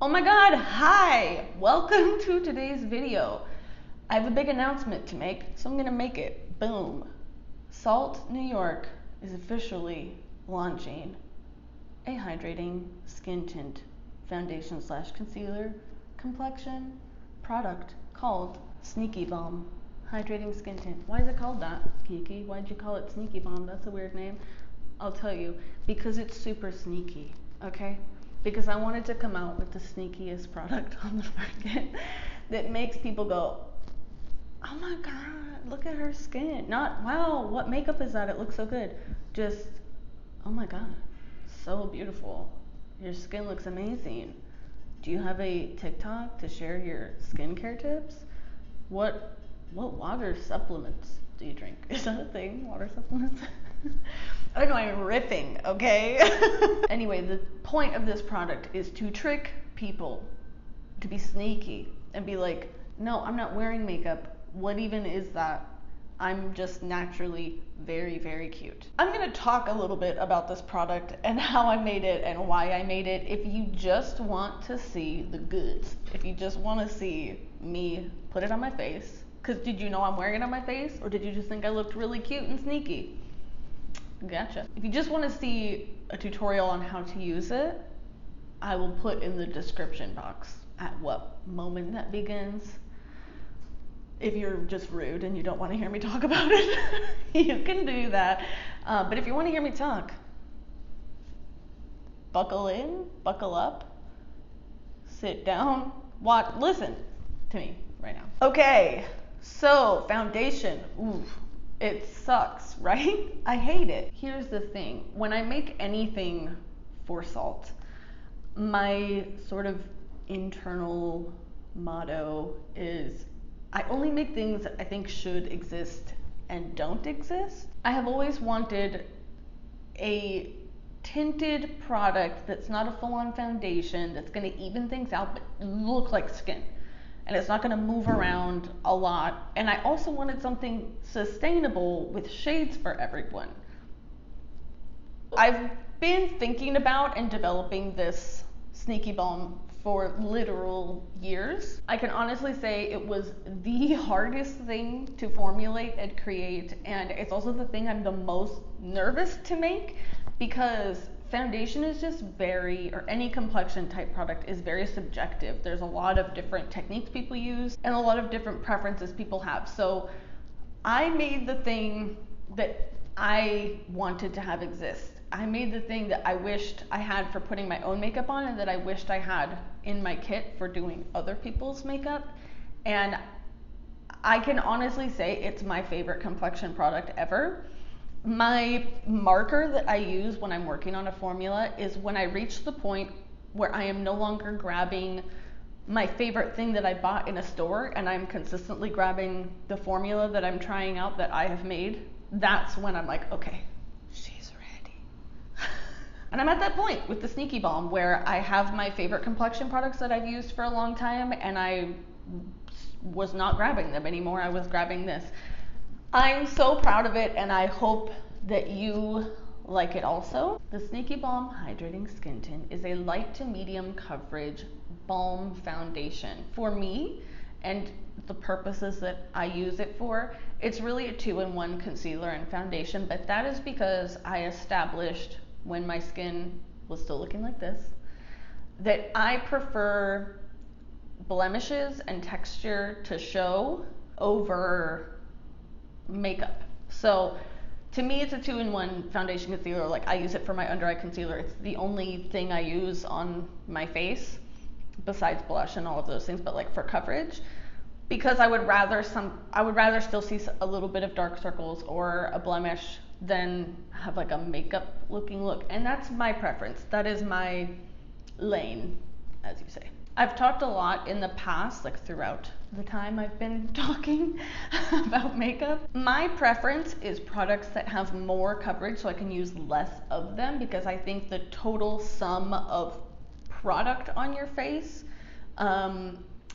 Oh my god, hi! Welcome to today's video. I have a big announcement to make, so I'm gonna make it. Boom. Salt New York is officially launching a hydrating skin tint foundation / concealer complexion product called Sneaky Balm Hydrating Skin Tint. Why is it called that, Kiki? Why'd you call it Sneaky Balm? That's a weird name. I'll tell you, because it's super sneaky, okay? Because I wanted to come out with the sneakiest product on the market that makes people go, oh my god, look at her skin. Not, wow, what makeup is that? It looks so good. Just, oh my god, so beautiful. Your skin looks amazing. Do you have a TikTok to share your skincare tips? What water supplements do you drink? Is that a thing? Water supplements? I don't know, I'm riffing, okay? Anyway, the point of this product is to trick people, to be sneaky, and be like, no, I'm not wearing makeup. What even is that? I'm just naturally very, very cute. I'm gonna talk a little bit about this product and how I made it and why I made it. If you just want to see the goods, if you just wanna see me put it on my face, because did you know I'm wearing it on my face, or did you just think I looked really cute and sneaky? Gotcha. If you just want to see a tutorial on how to use it, I will put in the description box at what moment that begins. If you're just rude and you don't want to hear me talk about it, you can do that. But if you want to hear me talk, buckle in, buckle up, sit down, watch, listen to me right now. Okay, so foundation. Ooh. It sucks, right? I hate it. Here's the thing. When I make anything for salt, my sort of internal motto is I only make things that I think should exist and don't exist. I have always wanted a tinted product that's not a full-on foundation, that's gonna even things out but look like skin. And it's not going to move around a lot. And I also wanted something sustainable with shades for everyone. I've been thinking about and developing this Sneaky Balm for literal years. I can honestly say it was the hardest thing to formulate and create, and it's also the thing I'm the most nervous to make, because foundation is just very, or any complexion type product is very subjective. There's a lot of different techniques people use and a lot of different preferences people have. So I made the thing that I wanted to have exist. I made the thing that I wished I had for putting my own makeup on and that I wished I had in my kit for doing other people's makeup. And I can honestly say it's my favorite complexion product ever. My marker that I use when I'm working on a formula is when I reach the point where I am no longer grabbing my favorite thing that I bought in a store and I'm consistently grabbing the formula that I'm trying out that I have made. That's when I'm like, okay, she's ready. And I'm at that point with the Sneaky Balm where I have my favorite complexion products that I've used for a long time and I was not grabbing them anymore. I was grabbing this. I'm so proud of it and I hope that you like it also. The Sneaky Balm Hydrating Skin Tint is a light to medium coverage balm foundation. For me and the purposes that I use it for, it's really a 2-in-1 concealer and foundation, but that is because I established when my skin was still looking like this, that I prefer blemishes and texture to show over makeup. So to me it's a 2-in-1 foundation concealer. Like I use it for my under eye concealer. It's the only thing I use on my face besides blush and all of those things, but like for coverage, because I would rather still see a little bit of dark circles or a blemish than have like a makeup looking look. And that's my preference. That is my lane, as you say. I've talked a lot in the past, like throughout the time I've been talking about makeup. My preference is products that have more coverage so I can use less of them, because I think the total sum of product on your face,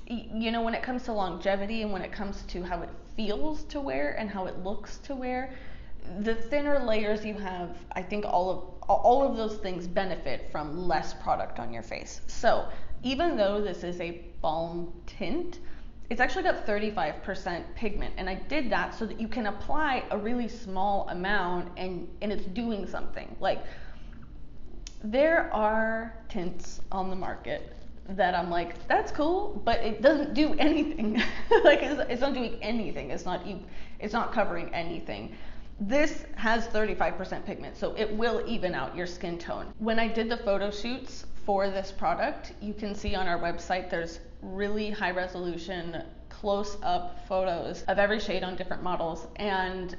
you know, when it comes to longevity and when it comes to how it feels to wear and how it looks to wear, the thinner layers you have, I think all of those things benefit from less product on your face. So Even though this is a balm tint, it's actually got 35% pigment, and I did that so that you can apply a really small amount and it's doing something. Like, there are tints on the market that I'm like, that's cool, but it doesn't do anything. Like, it's not doing anything. It's not covering anything. This has 35% pigment, so it will even out your skin tone. When I did the photo shoots for this product, you can see on our website there's really high resolution close up photos of every shade on different models, and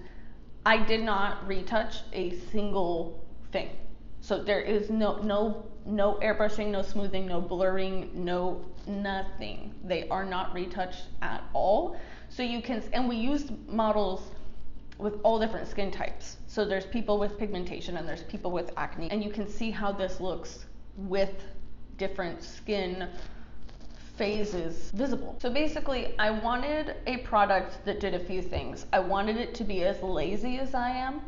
I did not retouch a single thing. So there is no airbrushing, no smoothing, no blurring, no nothing. They are not retouched at all. So you can, and we used models with all different skin types. So there's people with pigmentation and there's people with acne, and you can see how this looks with different skin phases visible. So basically, I wanted a product that did a few things. I wanted it to be as lazy as I am.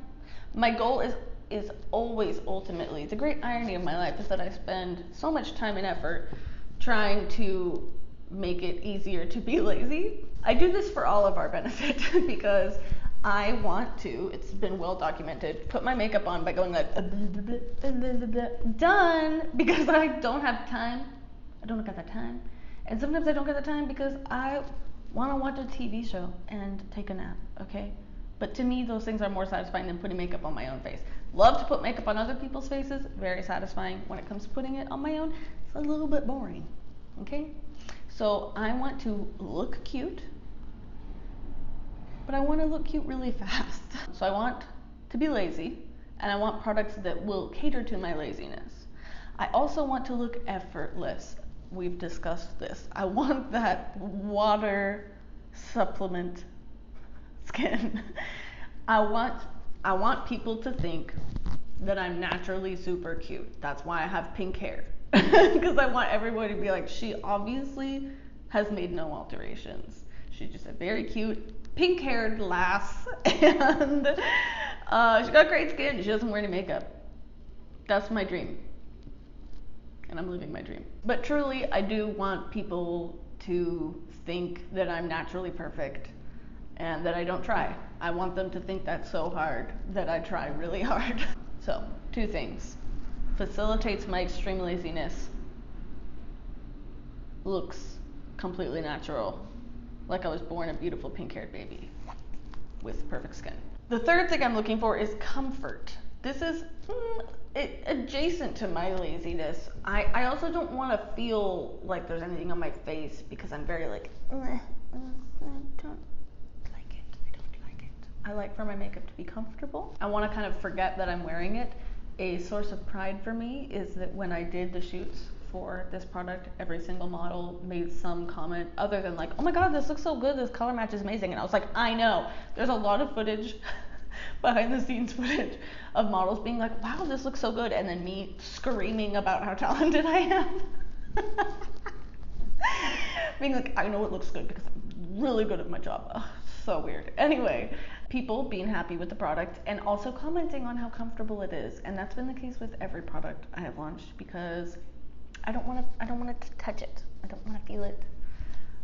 My goal is always ultimately, the great irony of my life is that I spend so much time and effort trying to make it easier to be lazy. I do this for all of our benefit because I want to, it's been well documented, put my makeup on by going like, done, because I don't have time. I don't get the time. And sometimes I don't get the time because I want to watch a TV show and take a nap, okay? But to me, those things are more satisfying than putting makeup on my own face. Love to put makeup on other people's faces, very satisfying. When it comes to putting it on my own, it's a little bit boring, okay? So I want to look cute, but I want to look cute really fast. So I want to be lazy, and I want products that will cater to my laziness. I also want to look effortless. We've discussed this. I want that water supplement skin. I want people to think that I'm naturally super cute. That's why I have pink hair. Because I want everybody to be like, she obviously has made no alterations. She's just a very cute pink haired lass, and she got great skin. She doesn't wear any makeup. That's my dream. And I'm living my dream. But truly, I do want people to think that I'm naturally perfect and that I don't try. I want them to think that's so hard that I try really hard. So, 2 things. Facilitates my extreme laziness. Looks completely natural. Like I was born a beautiful pink-haired baby with perfect skin. The 3rd thing I'm looking for is comfort. This is adjacent to my laziness. I also don't want to feel like there's anything on my face because I'm very like, I don't like it. I like for my makeup to be comfortable. I want to kind of forget that I'm wearing it. A source of pride for me is that when I did the shoots for this product, every single model made some comment other than like, oh my god, this looks so good, this color match is amazing. And I was like, I know. There's a lot of footage, behind the scenes footage of models being like, wow, this looks so good, and then me screaming about how talented I am. Being like, I know it looks good because I'm really good at my job. Ugh, so weird. Anyway, people being happy with the product and also commenting on how comfortable it is. And that's been the case with every product I have launched because I don't want to touch it. I don't want to feel it.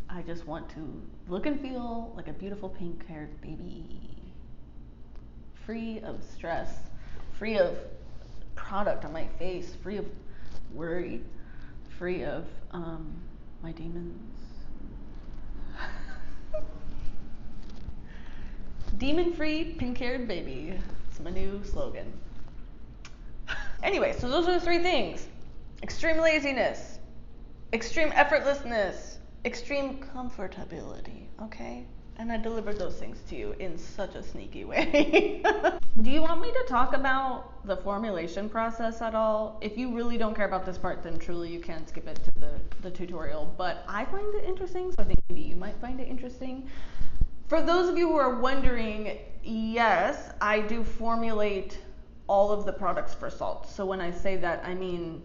I just want to look and feel like a beautiful pink-haired baby. Free of stress, free of product on my face, free of worry, free of my demons. Demon-free, pink-haired baby. It's my new slogan. Anyway, so those are the 3 things. Extreme laziness, extreme effortlessness, extreme comfortability, okay? And I delivered those things to you in such a sneaky way. Do you want me to talk about the formulation process at all? If you really don't care about this part, then truly you can skip it to the tutorial. But I find it interesting, so I think maybe you might find it interesting. For those of you who are wondering, yes, I do formulate all of the products for salt. So when I say that, I mean,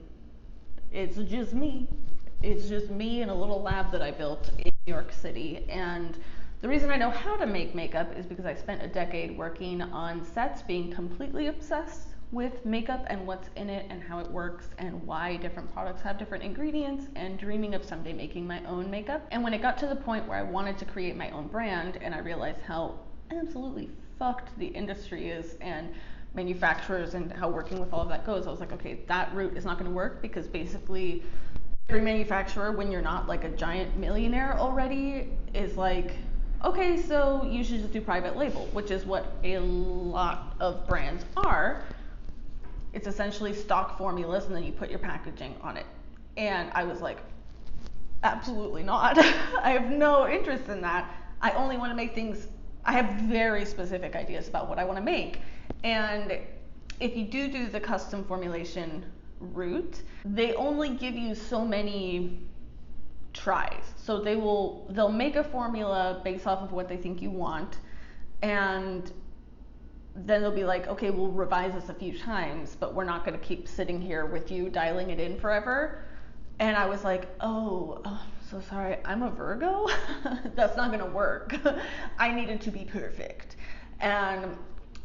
it's just me. It's just me in a little lab that I built in New York City. And the reason I know how to make makeup is because I spent a decade working on sets being completely obsessed with makeup and what's in it and how it works and why different products have different ingredients, and dreaming of someday making my own makeup. And when it got to the point where I wanted to create my own brand and I realized how absolutely fucked the industry is and manufacturers and how working with all of that goes, I was like, okay, that route is not going to work, because basically every manufacturer, when you're not like a giant millionaire already, is like, okay, so you should just do private label, which is what a lot of brands are. It's essentially stock formulas and then you put your packaging on it. And I was like, absolutely not. I have no interest in that. I only want to make things, I have very specific ideas about what I want to make. And if you do the custom formulation route, they only give you so many tries. So they'll make a formula based off of what they think you want, and then they'll be like, okay, we'll revise this a few times, but we're not going to keep sitting here with you dialing it in forever. And I was like, oh, so sorry, I'm a Virgo. That's not going to work. I needed to be perfect. And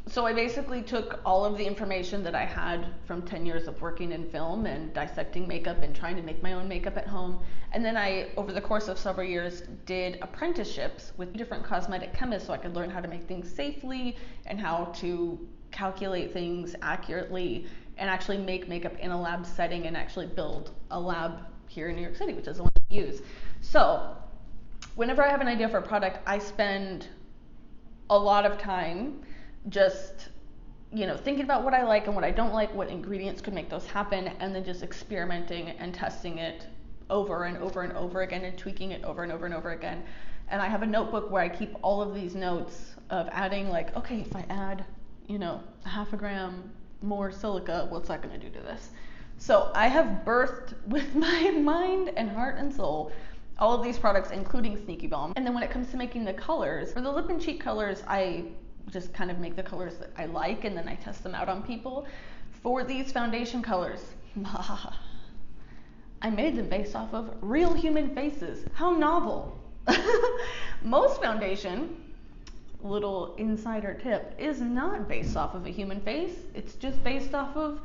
so I basically took all of the information that I had from 10 years of working in film and dissecting makeup and trying to make my own makeup at home. And then I, over the course of several years, did apprenticeships with different cosmetic chemists so I could learn how to make things safely and how to calculate things accurately and actually make makeup in a lab setting and actually build a lab here in New York City, which is the one I use. So whenever I have an idea for a product, I spend a lot of time just, thinking about what I like and what I don't like, what ingredients could make those happen, and then just experimenting and testing it over and over and over again and tweaking it over and over and over again. And I have a notebook where I keep all of these notes of adding, like, okay, if I add, a half a gram more silica, what's that going to do to this? So I have birthed with my mind and heart and soul all of these products, including Sneaky Balm. And then when it comes to making the colors, for the lip and cheek colors, I just kind of make the colors that I like and then I test them out on people. For these foundation colors, I made them based off of real human faces. How novel. Most foundation, little insider tip, is not based off of a human face. It's just based off of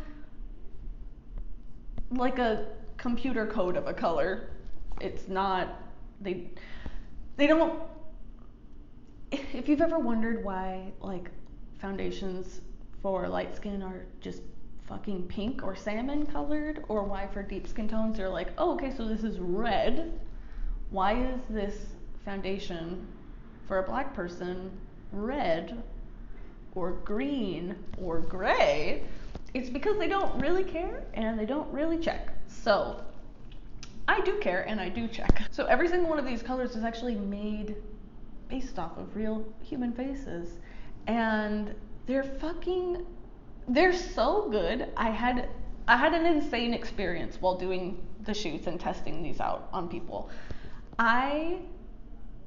like a computer code of a color. It's not, they don't, if you've ever wondered why like foundations for light skin are just fucking pink or salmon colored, or why for deep skin tones you're like, oh, okay, so this is red. Why is this foundation for a black person red or green or gray? It's because they don't really care and they don't really check. So I do care and I do check. So every single one of these colors is actually made based off of real human faces, and they're so good. I had an insane experience while doing the shoots and testing these out on people.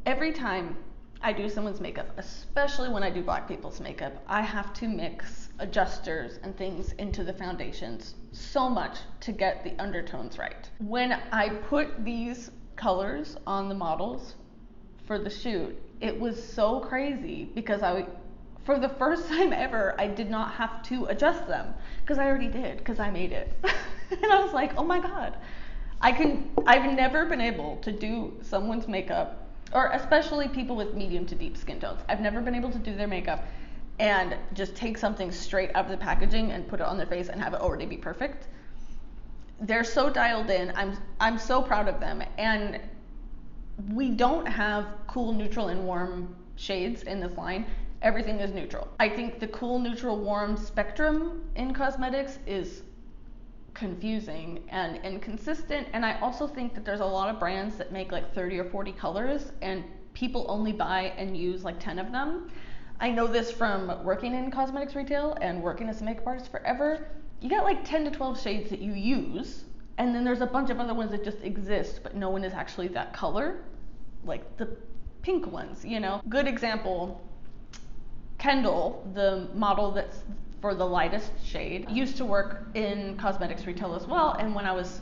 Every time I do someone's makeup, especially when I do black people's makeup, I have to mix adjusters and things into the foundations so much to get the undertones right. When I put these colors on the models for the shoot, it was so crazy because for the first time ever, I did not have to adjust them because I already did, because I made it. And I was like, oh my God, I've never been able to do someone's makeup, or especially people with medium to deep skin tones. I've never been able to do their makeup and just take something straight out of the packaging and put it on their face and have it already be perfect. They're so dialed in. I'm so proud of them. And we don't have cool, neutral, and warm shades in this line. Everything is neutral. I think the cool, neutral, warm spectrum in cosmetics is confusing and inconsistent, and I also think that there's a lot of brands that make like 30 or 40 colors and people only buy and use like 10 of them. I know this from working in cosmetics retail and working as a makeup artist forever. You got like 10 to 12 shades that you use, and then there's a bunch of other ones that just exist but no one is actually that color, like the pink ones, Good example, Kendall, the model that's for the lightest shade, used to work in cosmetics retail as well, and when I was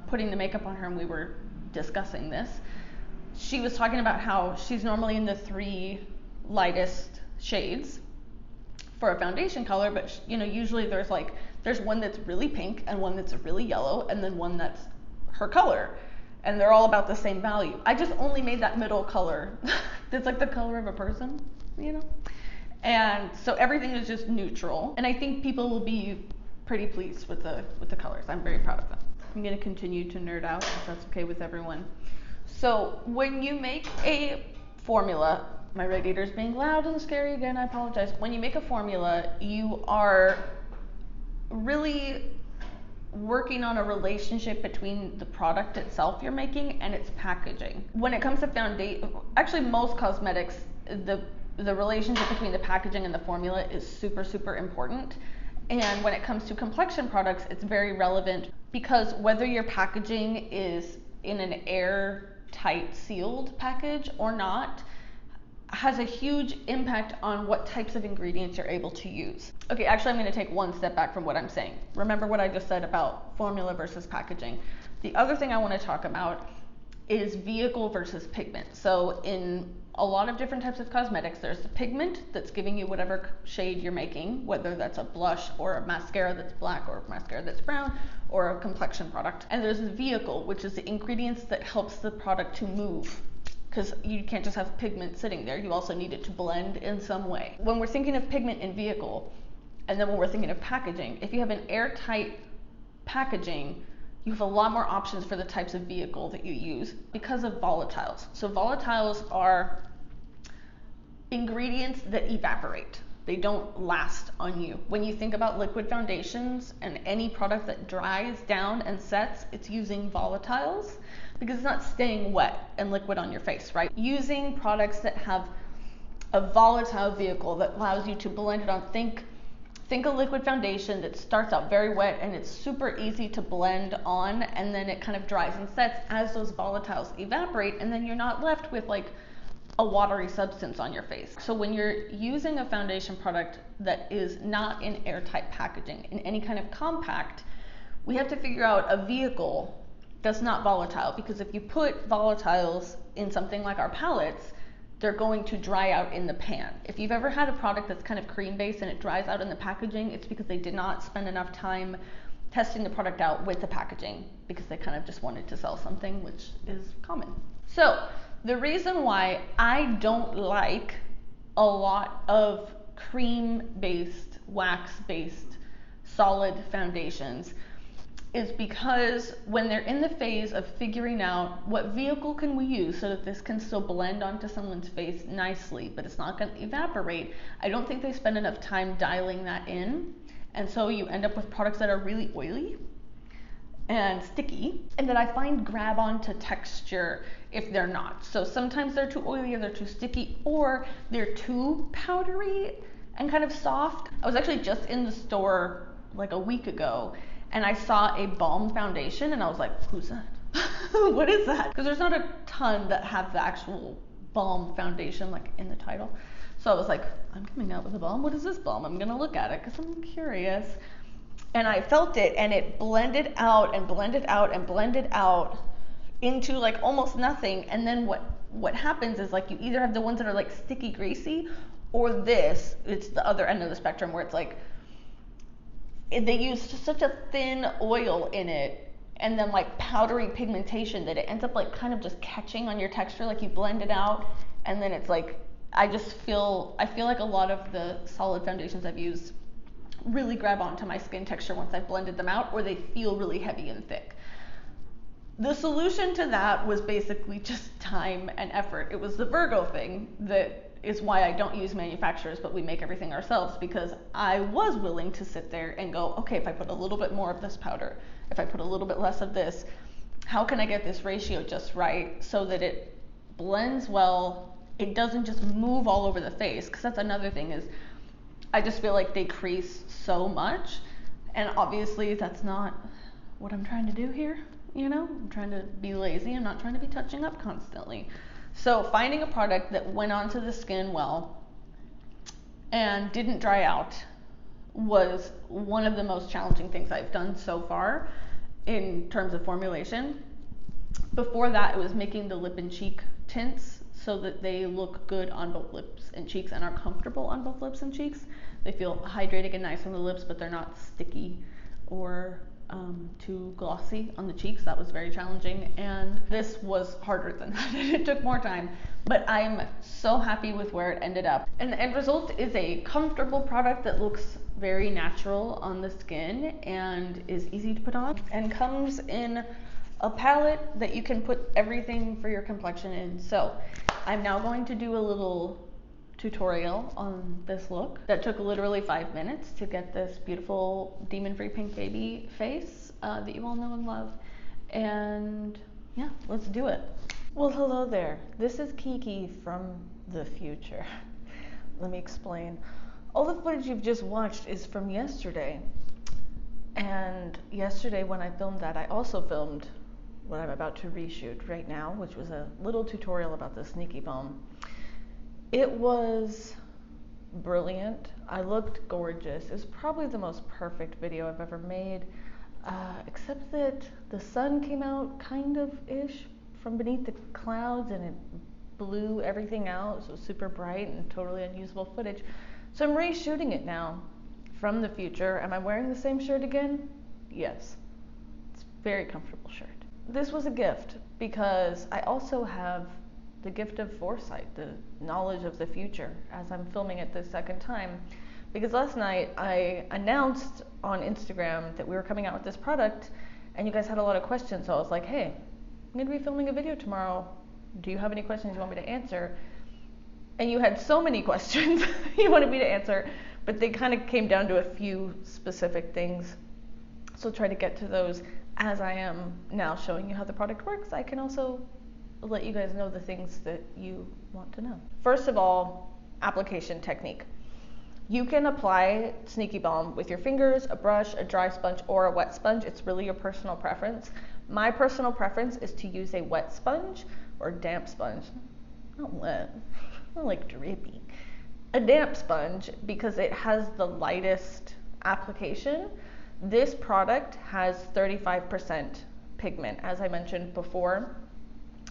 putting the makeup on her and we were discussing this, she was talking about how she's normally in the 3 lightest shades for a foundation color, but you know, usually there's one that's really pink and one that's really yellow and then one that's her color, and they're all about the same value. I just only made that middle color that's like the color of a person, you know? And so everything is just neutral, and I think people will be pretty pleased with the colors. I'm very proud of them. I'm gonna continue to nerd out if that's okay with everyone. So when you make a formula, my radiator's being loud and scary again, I apologize. When you make a formula, you are really working on a relationship between the product itself you're making and its packaging. When it comes to foundation, actually most cosmetics, the relationship between the packaging and the formula is super, super important. And when it comes to complexion products, it's very relevant because whether your packaging is in an airtight sealed package or not has a huge impact on what types of ingredients you're able to use. Okay, actually I'm going to take one step back from what I'm saying. Remember what I just said about formula versus packaging. The other thing I want to talk about is vehicle versus pigment. So in a lot of different types of cosmetics, there's the pigment that's giving you whatever shade you're making, whether that's a blush or a mascara that's black or a mascara that's brown or a complexion product. And there's the vehicle, which is the ingredients that helps the product to move, because you can't just have pigment sitting there. You also need it to blend in some way. When we're thinking of pigment in vehicle, and then when we're thinking of packaging, if you have an airtight packaging, you have a lot more options for the types of vehicle that you use because of volatiles. So volatiles are ingredients that evaporate. They don't last on you. When you think about liquid foundations and any product that dries down and sets, it's using volatiles because it's not staying wet and liquid on your face, right? Using products that have a volatile vehicle that allows you to blend it on. Think a liquid foundation that starts out very wet and it's super easy to blend on, and then it kind of dries and sets as those volatiles evaporate, and then you're not left with like a watery substance on your face. So when you're using a foundation product that is not in airtight packaging, in any kind of compact, we have to figure out a vehicle that's not volatile, because if you put volatiles in something like our palettes, they're going to dry out in the pan. If you've ever had a product that's kind of cream based and it dries out in the packaging, it's because they did not spend enough time testing the product out with the packaging, because they kind of just wanted to sell something, which is common. So the reason why I don't like a lot of cream based, wax based, solid foundations is because when they're in the phase of figuring out what vehicle can we use so that this can still blend onto someone's face nicely, but it's not going to evaporate, I don't think they spend enough time dialing that in. And so you end up with products that are really oily and sticky, and that I find grab onto texture if they're not. So sometimes they're too oily or they're too sticky, or they're too powdery and kind of soft. I was actually just in the store like a week ago, and I saw a balm foundation and I was like, who's that? What is that? Because there's not a ton that have the actual balm foundation like in the title. So I was like, I'm coming out with a balm. What is this balm? I'm gonna look at it because I'm curious. And I felt it, and it blended out and blended out and blended out into like almost nothing. And then what happens is like you either have the ones that are like sticky greasy, or it's the other end of the spectrum where it's like they use such a thin oil in it and then like powdery pigmentation that it ends up like kind of just catching on your texture. Like you blend it out and then it's like, I feel like a lot of the solid foundations I've used really grab onto my skin texture once I've blended them out, or they feel really heavy and thick. The solution to that was basically just time and effort. It was the Virgo thing that is why I don't use manufacturers, but we make everything ourselves, because I was willing to sit there and go, okay, if I put a little bit more of this powder, if I put a little bit less of this, how can I get this ratio just right so that it blends well, it doesn't just move all over the face? Because that's another thing, is I just feel like they crease so much, and obviously that's not what I'm trying to do here, you know? I'm trying to be lazy, I'm not trying to be touching up constantly. So finding a product that went onto the skin well and didn't dry out was one of the most challenging things I've done so far in terms of formulation. Before that, it was making the lip and cheek tints so that they look good on both lips and cheeks and are comfortable on both lips and cheeks. They feel hydrating and nice on the lips, but they're not sticky or too glossy on the cheeks. That was very challenging, and this was harder than that. It took more time, but I'm so happy with where it ended up. And the end result is a comfortable product that looks very natural on the skin and is easy to put on, and comes in a palette that you can put everything for your complexion in. So I'm now going to do a little tutorial on this look that took literally 5 minutes to get this beautiful demon-free pink baby face that you all know and love. And yeah, let's do it. Well, hello there. This is Kiki from the future. Let me explain. All the footage you've just watched is from yesterday. And yesterday when I filmed that, I also filmed what I'm about to reshoot right now, which was a little tutorial about the Sneaky Balm. It was brilliant. I looked gorgeous. It was probably the most perfect video I've ever made, except that the sun came out kind of ish from beneath the clouds and it blew everything out. So it was super bright and totally unusable footage. So I'm reshooting it now from the future. Am I wearing the same shirt again? Yes. It's a very comfortable shirt. This was a gift because I also have the gift of foresight, the knowledge of the future, as I'm filming it the second time. Because last night I announced on Instagram that we were coming out with this product, and you guys had a lot of questions. So I was like, hey, I'm gonna be filming a video tomorrow. Do you have any questions you want me to answer? And you had so many questions you wanted me to answer, but they kind of came down to a few specific things. So I'll try to get to those as I am now showing you how the product works. I can also let you guys know the things that you want to know. First of all, application technique. You can apply Sneaky Balm with your fingers, a brush, a dry sponge, or a wet sponge. It's really your personal preference. My personal preference is to use a wet sponge or damp sponge. Not wet, not like drippy. A damp sponge because it has the lightest application. This product has 35% pigment, as I mentioned before.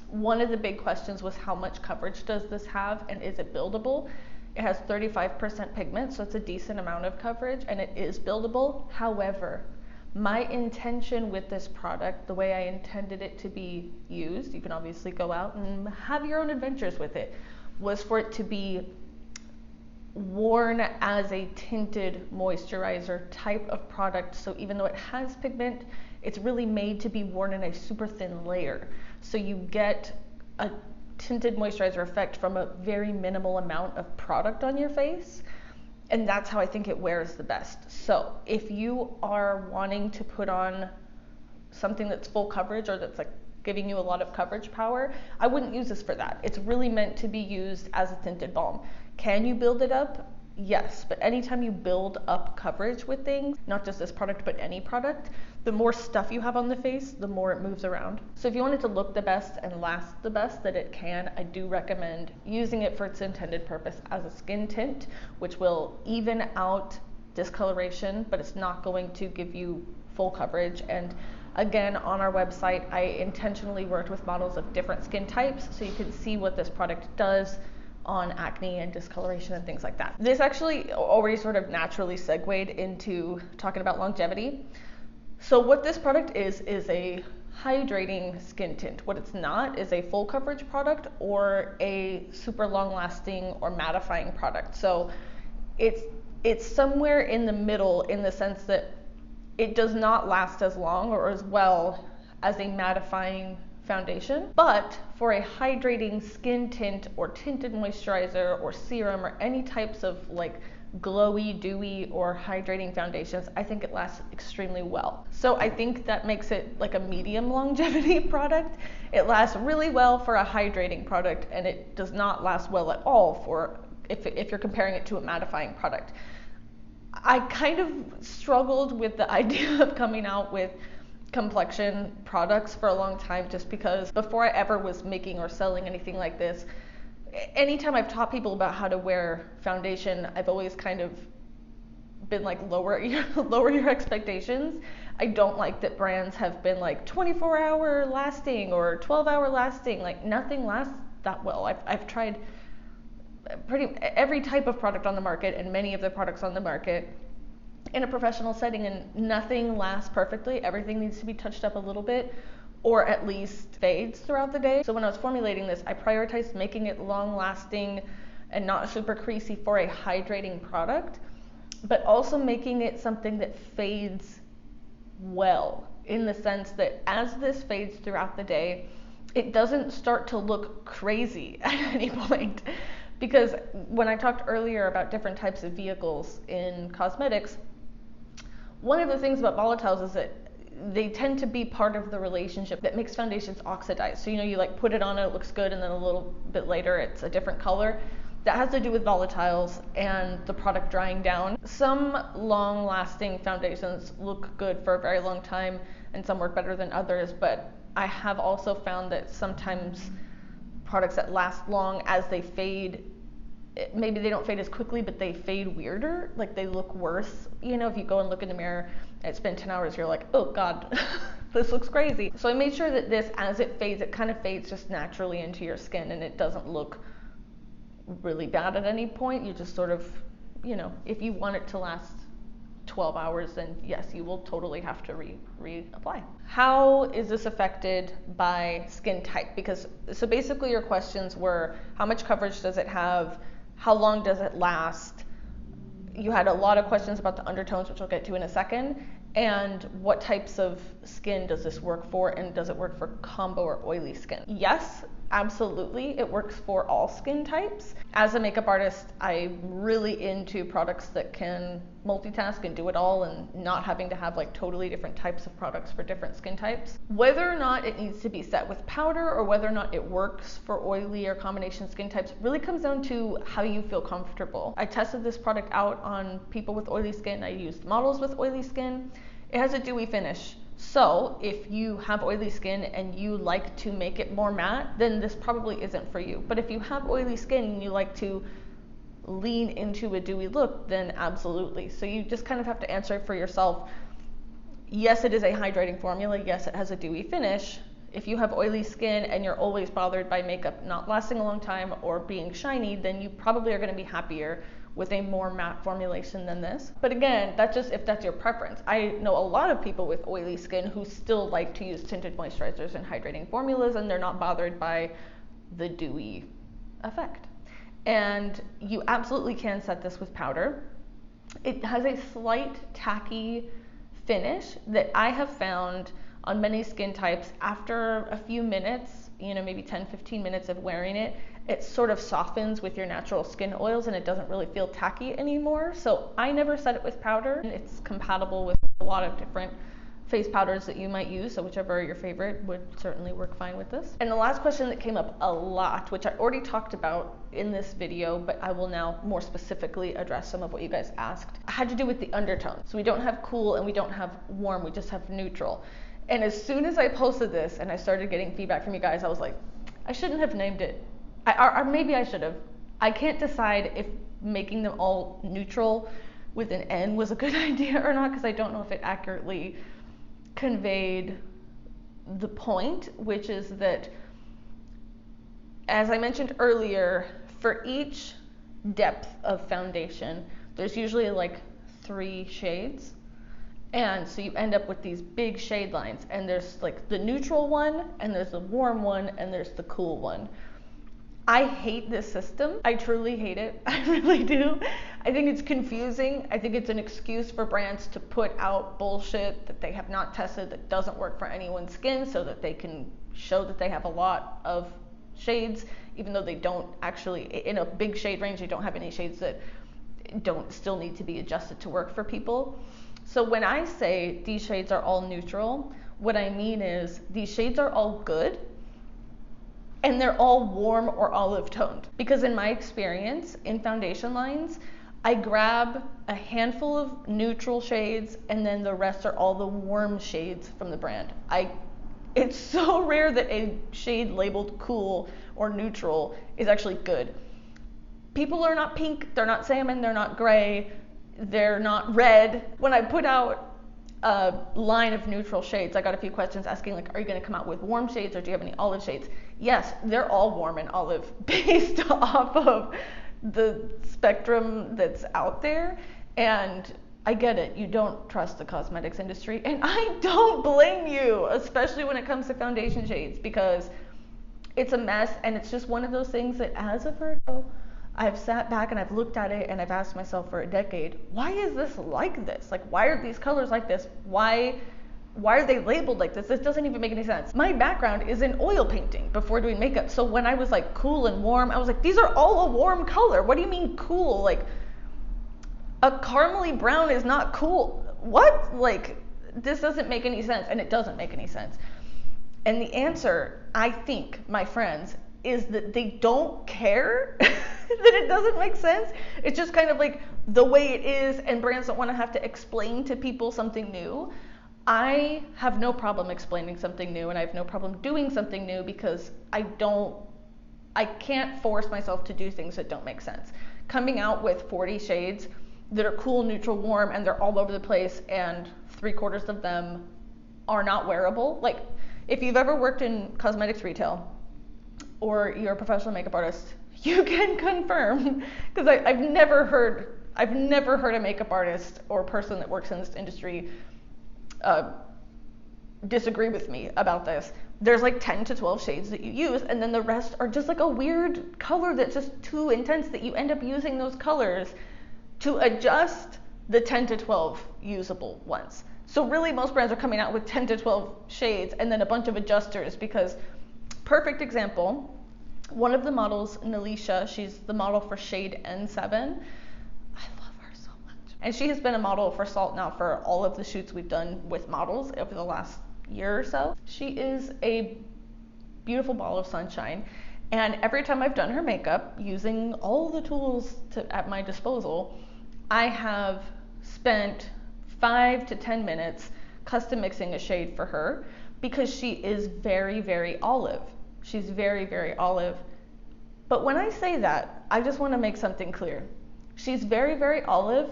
One of the big questions was how much coverage does this have and is it buildable? It has 35% pigment, so it's a decent amount of coverage and it is buildable. However, my intention with this product, the way I intended it to be used, you can obviously go out and have your own adventures with it, was for it to be worn as a tinted moisturizer type of product. So even though it has pigment, it's really made to be worn in a super thin layer. So you get a tinted moisturizer effect from a very minimal amount of product on your face. And that's how I think it wears the best. So if you are wanting to put on something that's full coverage or that's like giving you a lot of coverage power, I wouldn't use this for that. It's really meant to be used as a tinted balm. Can you build it up? Yes, but anytime you build up coverage with things, not just this product, but any product, the more stuff you have on the face, the more it moves around. So if you want it to look the best and last the best that it can, I do recommend using it for its intended purpose as a skin tint, which will even out discoloration, but it's not going to give you full coverage. And again, on our website, I intentionally worked with models of different skin types so you can see what this product does on acne and discoloration and things like that. This actually already sort of naturally segued into talking about longevity. So what this product is a hydrating skin tint. What it's not is a full coverage product or a super long lasting or mattifying product. So it's somewhere in the middle in the sense that it does not last as long or as well as a mattifying foundation, but for a hydrating skin tint or tinted moisturizer or serum or any types of like glowy, dewy, or hydrating foundations, I think it lasts extremely well. So I think that makes it like a medium longevity product. It lasts really well for a hydrating product, and it does not last well at all for if you're comparing it to a mattifying product. I kind of struggled with the idea of coming out with complexion products for a long time, just because before I ever was making or selling anything like this, anytime I've taught people about how to wear foundation, I've always kind of been like lower your expectations. I don't like that brands have been like 24-hour lasting or 12-hour lasting. Like nothing lasts that well. I've tried pretty every type of product on the market and many of the products on the market in a professional setting, and nothing lasts perfectly. Everything needs to be touched up a little bit, or at least fades throughout the day. So when I was formulating this, I prioritized making it long lasting and not super creasy for a hydrating product, but also making it something that fades well, in the sense that as this fades throughout the day, it doesn't start to look crazy at any point. Because when I talked earlier about different types of vehicles in cosmetics, one of the things about volatiles is that they tend to be part of the relationship that makes foundations oxidize. So you like put it on, it looks good, and then a little bit later it's a different color. That has to do with volatiles and the product drying down. Some long-lasting foundations look good for a very long time, and some work better than others, but I have also found that sometimes products that last long, as they fade, maybe they don't fade as quickly, but they fade weirder, like they look worse. If you go and look in the mirror, it's been 10 hours, you're like, oh God, this looks crazy. So I made sure that this, as it fades, it kind of fades just naturally into your skin, and it doesn't look really bad at any point. You just sort of, if you want it to last 12 hours, then yes, you will totally have to reapply. How is this affected by skin type? So basically your questions were, how much coverage does it have? How long does it last? You had a lot of questions about the undertones, which I'll get to in a second, and what types of skin does this work for, and does it work for combo or oily skin? Yes, absolutely, it works for all skin types. As a makeup artist, I'm really into products that can multitask and do it all, and not having to have like totally different types of products for different skin types. Whether or not it needs to be set with powder, or whether or not it works for oily or combination skin types, really comes down to how you feel comfortable. I tested this product out on people with oily skin. I used models with oily skin. It has a dewy finish. So if you have oily skin and you like to make it more matte, then this probably isn't for you. But if you have oily skin and you like to lean into a dewy look, then absolutely. So you just kind of have to answer for yourself. Yes, it is a hydrating formula. Yes, it has a dewy finish. If you have oily skin and you're always bothered by makeup not lasting a long time or being shiny, then you probably are going to be happier with a more matte formulation than this. But again, that's just if that's your preference. I know a lot of people with oily skin who still like to use tinted moisturizers and hydrating formulas, and they're not bothered by the dewy effect. And you absolutely can set this with powder. It has a slight tacky finish that I have found on many skin types. After a few minutes, maybe 10-15 minutes of wearing it, it sort of softens with your natural skin oils, and it doesn't really feel tacky anymore. So I never set it with powder. It's compatible with a lot of different face powders that you might use, so whichever your favorite would certainly work fine with this. And the last question that came up a lot, which I already talked about in this video, but I will now more specifically address some of what you guys asked, had to do with the undertone. So we don't have cool and we don't have warm, we just have neutral. And as soon as I posted this and I started getting feedback from you guys, I was like, I shouldn't have named it. Or maybe I should have. I can't decide if making them all neutral with an N was a good idea or not, because I don't know if it accurately conveyed the point, which is that, as I mentioned earlier, for each depth of foundation, there's usually like 3 shades. And so you end up with these big shade lines, and there's like the neutral one, and there's the warm one, and there's the cool one. I hate this system. I truly hate it. I really do. I think it's confusing. I think it's an excuse for brands to put out bullshit that they have not tested, that doesn't work for anyone's skin, so that they can show that they have a lot of shades, even though they don't actually. In a big shade range, they don't have any shades that don't still need to be adjusted to work for people. So when I say these shades are all neutral, what I mean is these shades are all good, and they're all warm or olive toned. Because in my experience in foundation lines, I grab a handful of neutral shades, and then the rest are all the warm shades from the brand. It's so rare that a shade labeled cool or neutral is actually good. People are not pink, they're not salmon, they're not gray, they're not red. When I put out a line of neutral shades, I got a few questions asking, like, are you going to come out with warm shades, or do you have any olive shades? Yes, they're all warm and olive based off of the spectrum that's out there. And I get it, you don't trust the cosmetics industry, and I don't blame you, especially when it comes to foundation shades, because it's a mess, and it's just one of those things that as a Virgo, I've sat back and I've looked at it and I've asked myself for a decade, why is this like this? Like, why are these colors like this? Why are they labeled like this? This doesn't even make any sense. My background is in oil painting before doing makeup. So when I was like cool and warm, I was like, these are all a warm color. What do you mean cool? Like, a caramely brown is not cool. What? Like, this doesn't make any sense, and it doesn't make any sense. And the answer, I think, my friends, is that they don't care that it doesn't make sense. It's just kind of like the way it is, and brands don't want to have to explain to people something new. I have no problem explaining something new, and I have no problem doing something new, because I can't force myself to do things that don't make sense. Coming out with 40 shades that are cool, neutral, warm, and they're all over the place, and 3/4 of them are not wearable. Like, if you've ever worked in cosmetics retail or you're a professional makeup artist, you can confirm, because I've never heard a makeup artist or person that works in this industry disagree with me about this. There's like 10 to 12 shades that you use, and then the rest are just like a weird color that's just too intense that you end up using those colors to adjust the 10 to 12 usable ones. So really, most brands are coming out with 10 to 12 shades and then a bunch of adjusters, because, perfect example, one of the models, Nalisha, she's the model for shade N7. I love her so much. And she has been a model for Salt now for all of the shoots we've done with models over the last year or so. She is a beautiful ball of sunshine. And every time I've done her makeup, using all the tools at my disposal, I have spent 5 to 10 minutes custom mixing a shade for her, because she is very, very olive. She's very, very olive. But when I say that, I just want to make something clear. She's very, very olive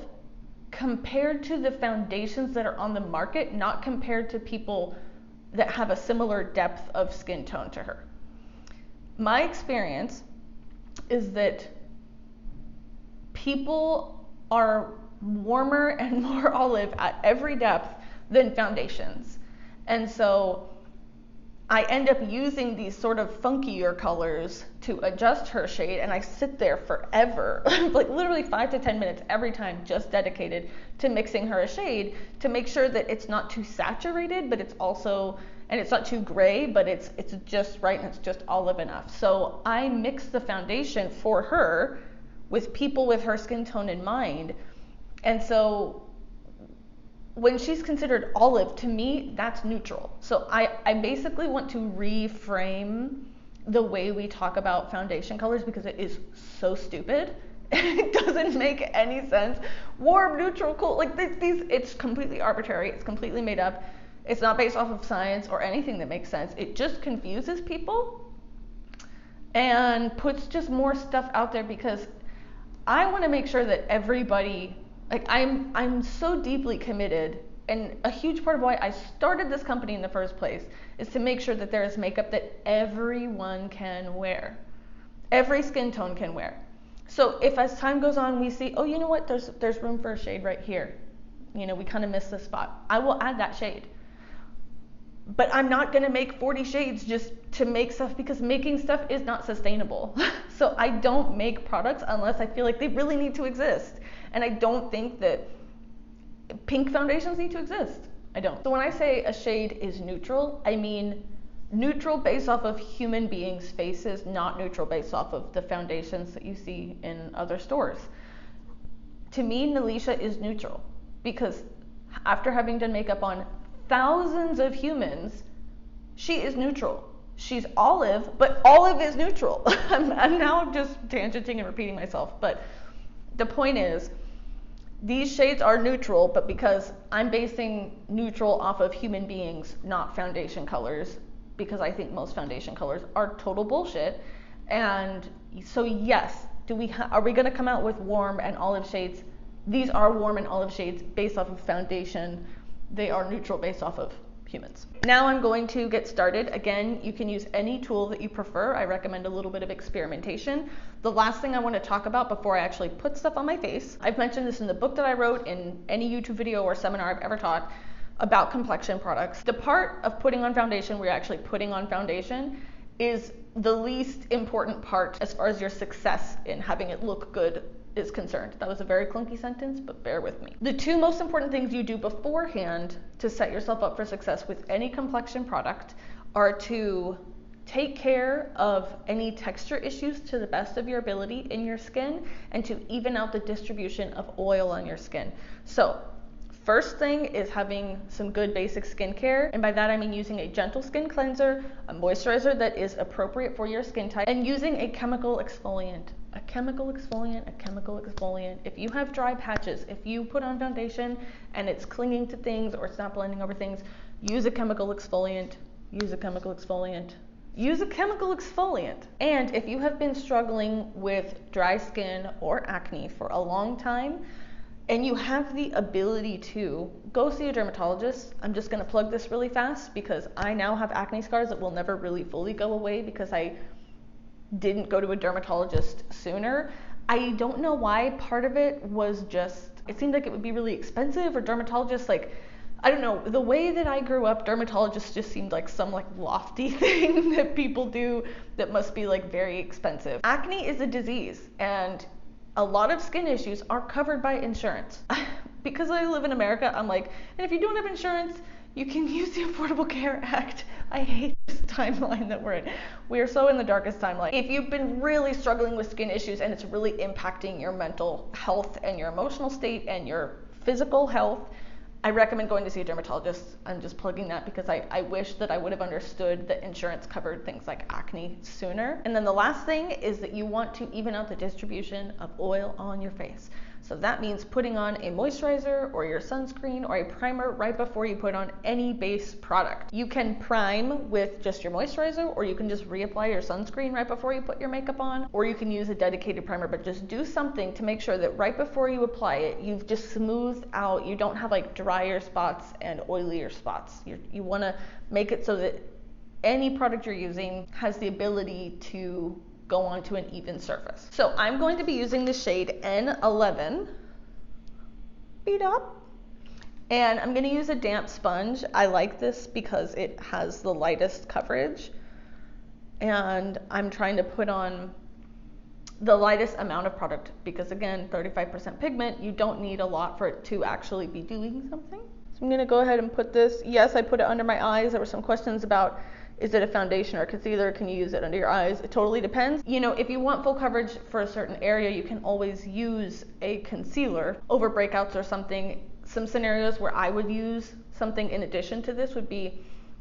compared to the foundations that are on the market, not compared to people that have a similar depth of skin tone to her. My experience is that people are warmer and more olive at every depth than foundations. And so I end up using these sort of funkier colors to adjust her shade, and I sit there forever, like literally 5 to 10 minutes every time, just dedicated to mixing her a shade to make sure that it's not too saturated, but it's also, and it's not too gray, but it's just right, and it's just olive enough. So I mix the foundation for her with people with her skin tone in mind. And so when she's considered olive, to me, that's neutral. So I basically want to reframe the way we talk about foundation colors, because it is so stupid. It doesn't make any sense. Warm, neutral, cool, like these, it's completely arbitrary. It's completely made up. It's not based off of science or anything that makes sense. It just confuses people and puts just more stuff out there, because I want to make sure that everybody, like, I'm so deeply committed, and a huge part of why I started this company in the first place is to make sure that there is makeup that everyone can wear. Every skin tone can wear. So if as time goes on we see, oh, you know what, there's room for a shade right here. You know, we kind of missed this spot. I will add that shade. But I'm not going to make 40 shades just to make stuff, because making stuff is not sustainable. So I don't make products unless I feel like they really need to exist. And I don't think that pink foundations need to exist. I don't. So when I say a shade is neutral, I mean neutral based off of human beings' faces, not neutral based off of the foundations that you see in other stores. To me, Nalisha is neutral, because after having done makeup on thousands of humans, she is neutral. She's olive, but olive is neutral. I'm now just tangenting and repeating myself, but the point is, these shades are neutral, but because I'm basing neutral off of human beings, not foundation colors, because I think most foundation colors are total bullshit. And so yes, are we gonna come out with warm and olive shades? These are warm and olive shades based off of foundation. They are neutral based off of humans. Now I'm going to get started. Again, you can use any tool that you prefer. I recommend a little bit of experimentation. The last thing I want to talk about before I actually put stuff on my face, I've mentioned this in the book that I wrote, in any YouTube video or seminar I've ever taught about complexion products. The part of putting on foundation where you're actually putting on foundation is the least important part as far as your success in having it look good is concerned. That was a very clunky sentence, but bear with me. The two most important things you do beforehand to set yourself up for success with any complexion product are to take care of any texture issues to the best of your ability in your skin and to even out the distribution of oil on your skin. So first thing is having some good basic skincare, and by that I mean using a gentle skin cleanser, a moisturizer that is appropriate for your skin type, and using a chemical exfoliant. A chemical exfoliant, a chemical exfoliant. If you have dry patches, if you put on foundation and it's clinging to things or it's not blending over things, use a chemical exfoliant, use a chemical exfoliant, use a chemical exfoliant. And if you have been struggling with dry skin or acne for a long time, and you have the ability to go see a dermatologist. I'm just gonna plug this really fast because I now have acne scars that will never really fully go away because I didn't go to a dermatologist sooner. I don't know why. Part of it was just, it seemed like it would be really expensive, or dermatologists, like, I don't know, the way that I grew up, dermatologists just seemed like some like lofty thing that people do that must be like very expensive. Acne is a disease, and a lot of skin issues are covered by insurance. Because I live in America, I'm like, and if you don't have insurance, you can use the Affordable Care Act. I hate this timeline that we're in. We are so in the darkest timeline. If you've been really struggling with skin issues and it's really impacting your mental health and your emotional state and your physical health, I recommend going to see a dermatologist. I'm just plugging that because I wish that I would have understood that insurance covered things like acne sooner. And then the last thing is that you want to even out the distribution of oil on your face. So that means putting on a moisturizer or your sunscreen or a primer right before you put on any base product. You can prime with just your moisturizer, or you can just reapply your sunscreen right before you put your makeup on, or you can use a dedicated primer, but just do something to make sure that right before you apply it, you've just smoothed out, you don't have like drier spots and oilier spots. You wanna make it so that any product you're using has the ability to go onto an even surface. So I'm going to be using the shade N11, beat up, and I'm going to use a damp sponge. I like this because it has the lightest coverage, and I'm trying to put on the lightest amount of product because, again, 35% pigment, you don't need a lot for it to actually be doing something. So I'm going to go ahead and put this, yes, I put it under my eyes. There were some questions about, is it a foundation or a concealer? Can you use it under your eyes? It totally depends. You know, if you want full coverage for a certain area, you can always use a concealer over breakouts or something. Some scenarios where I would use something in addition to this would be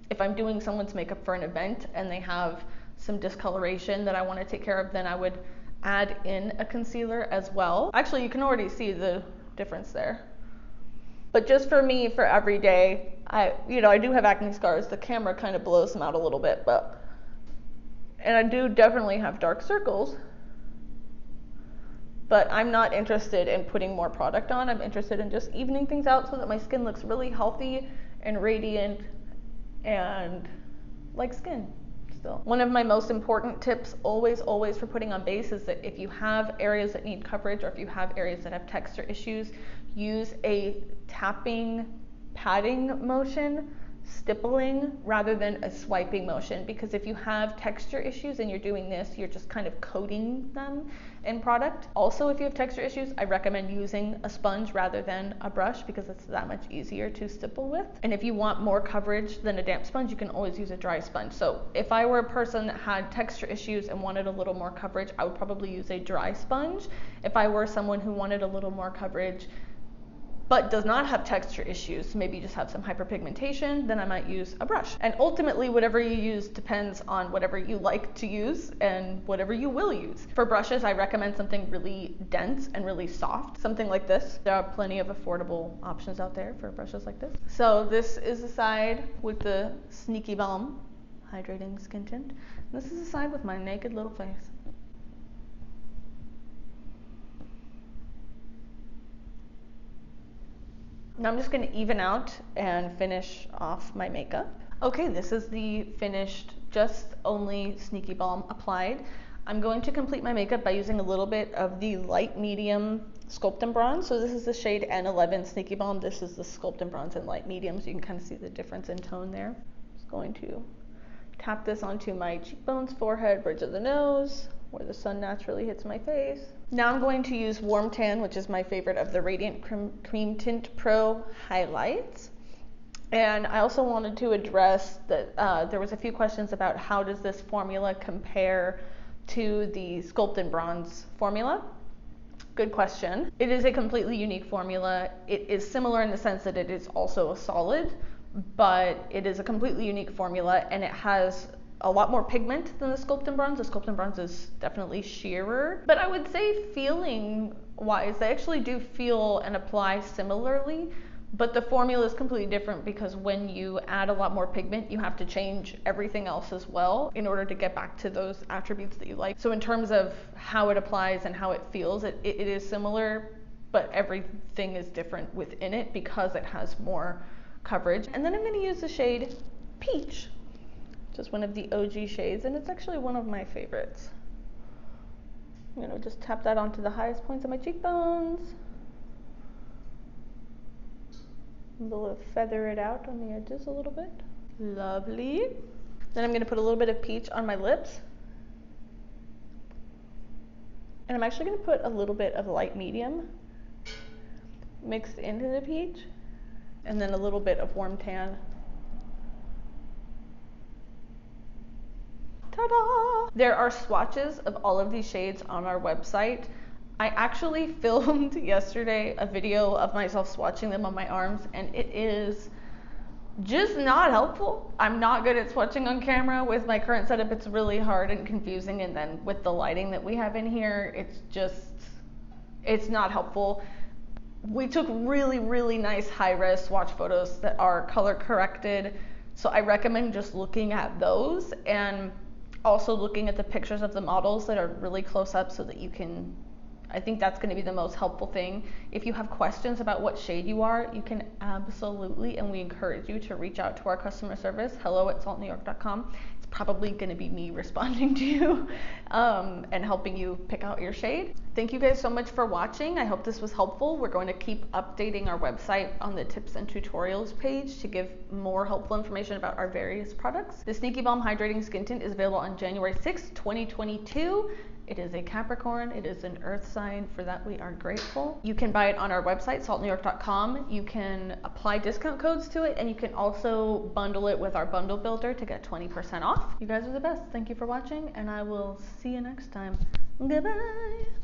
if I'm doing someone's makeup for an event and they have some discoloration that I want to take care of, then I would add in a concealer as well. Actually, you can already see the difference there. But just for me, for every day, I do have acne scars. The camera kind of blows them out a little bit, and I do definitely have dark circles, but I'm not interested in putting more product on. I'm interested in just evening things out so that my skin looks really healthy and radiant and like skin still. One of my most important tips always for putting on base is that if you have areas that need coverage or if you have areas that have texture issues, use a tapping patting motion, stippling, rather than a swiping motion, because if you have texture issues and you're doing this, you're just kind of coating them in product. Also, if you have texture issues, I recommend using a sponge rather than a brush because it's that much easier to stipple with. And if you want more coverage than a damp sponge, you can always use a dry sponge. So if I were a person that had texture issues and wanted a little more coverage, I would probably use a dry sponge. If I were someone who wanted a little more coverage but does not have texture issues, maybe just have some hyperpigmentation, then I might use a brush. And ultimately, whatever you use depends on whatever you like to use and whatever you will use. For brushes, I recommend something really dense and really soft, something like this. There are plenty of affordable options out there for brushes like this. So this is the side with the Sneaky Balm Hydrating Skin Tint. This is the side with my naked little face. Now I'm just going to even out and finish off my makeup. Okay, this is the finished, just only Sneaky Balm applied. I'm going to complete my makeup by using a little bit of the light medium Sculpt and Bronze. So this is the shade N11 Sneaky Balm. This is the Sculpt and Bronze in light medium, so you can kind of see the difference in tone there. Just going to tap this onto my cheekbones, forehead, bridge of the nose, where the sun naturally hits my face. Now I'm going to use Warm Tan, which is my favorite of the Radiant Cream Tint Pro highlights. And I also wanted to address that there was a few questions about how does this formula compare to the Sculpt and Bronze formula. Good question. It is a completely unique formula. It is similar in the sense that it is also a solid, but it is a completely unique formula, and it has a lot more pigment than the Sculpt and Bronze. The Sculpt and Bronze is definitely sheerer, but I would say feeling wise, they actually do feel and apply similarly, but the formula is completely different because when you add a lot more pigment, you have to change everything else as well in order to get back to those attributes that you like. So in terms of how it applies and how it feels, it is similar, but everything is different within it because it has more coverage. And then I'm going to use the shade Peach, just one of the OG shades, and it's actually one of my favorites. I'm going to just tap that onto the highest points of my cheekbones. I'm going to feather it out on the edges a little bit. Lovely. Then I'm going to put a little bit of peach on my lips. And I'm actually going to put a little bit of light medium mixed into the peach, and then a little bit of Warm Tan. Ta-da! There are swatches of all of these shades on our website. I actually filmed yesterday a video of myself swatching them on my arms, and it is just not helpful. I'm not good at swatching on camera. With my current setup, it's really hard and confusing, and then with the lighting that we have in here, it's not helpful. We took really, really nice high-res swatch photos that are color corrected, so I recommend just looking at those and also looking at the pictures of the models that are really close up so that you can, I think that's going to be the most helpful thing. If you have questions about what shade you are, you can absolutely, and we encourage you to reach out to our customer service, hello@saltnewyork.com. It's probably going to be me responding to you and helping you pick out your shade. Thank you guys so much for watching. I hope this was helpful. We're going to keep updating our website on the tips and tutorials page to give more helpful information about our various products. The Sneaky Balm Hydrating Skin Tint is available on January 6th, 2022. It is a Capricorn, it is an earth sign, for that we are grateful. You can buy it on our website, saltnewyork.com. You can apply discount codes to it, and you can also bundle it with our bundle builder to get 20% off. You guys are the best. Thank you for watching, and I will see you next time. Goodbye.